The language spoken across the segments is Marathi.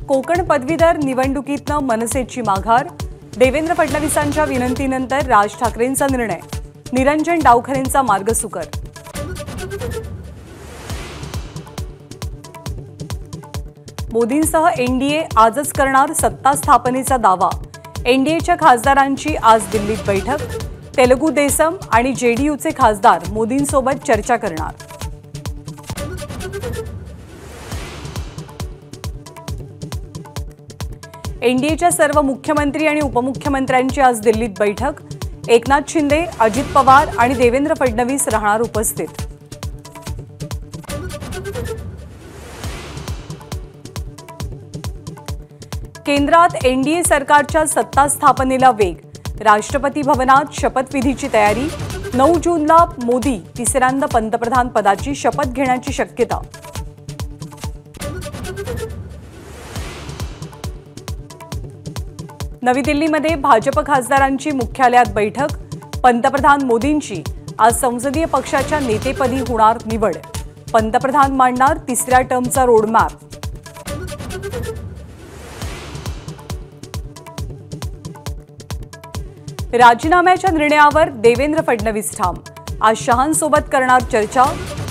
कोकण पदवीधर निवडणुकीतनं मनसेची माघार, देवेंद्र फडणवीसांच्या विनंतीनंतर राज ठाकरेंचा निर्णय, निरंजन डावखरेंचा मार्ग सुकर. मोदींसह एनडीए आजच करणार सत्ता स्थापनेचा दावा, एनडीएच्या खासदारांची आज दिल्लीत बैठक, तेलुगू देसम आणि जेडीयूचे खासदार मोदींसोबत चर्चा करणार. एनडीएच्या सर्व मुख्यमंत्री आणि उपमुख्यमंत्र्यांची आज दिल्लीत बैठक, एकनाथ शिंदे, अजित पवार आणि देवेंद्र फडणवीस राहणार उपस्थित. केंद्रात एनडीए सरकारच्या सत्ता स्थापनेला वेग, राष्ट्रपती भवनात शपथविधीची तयारी, 9 जूनला मोदी तिसऱ्यांदा पंतप्रधान पदाची शपथ घेण्याची शक्यता. नवी दिल्लीमध्ये भाजप खासदारांची मुख्यालयात बैठक, पंतप्रधान मोदींची आज संसदीय पक्षाच्या नेतेपदी होणार निवड, पंतप्रधान मांडणार तिसऱ्या टर्मचा रोडमॅप. राजीनाम्याच्या निर्णयावर देवेंद्र फडणवीस ठाम, आज शहांसोबत करणार चर्चा,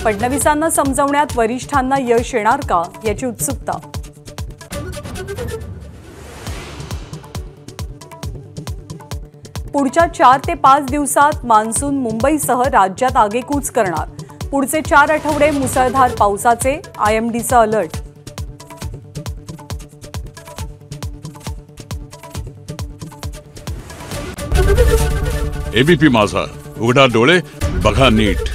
फडणवीसांना समजवण्यात वरिष्ठांना यश येणार का याची उत्सुकता. पुढच्या 4 ते 5 दिवसात मान्सून मुंबईसह राज्यात आगेकूच करणार, पुढचे 4 आठवडे मुसळधार पावसाचे, आयएमडीचा अलर्ट. एबीपी माझा, उघडा डोळे बघा नीट.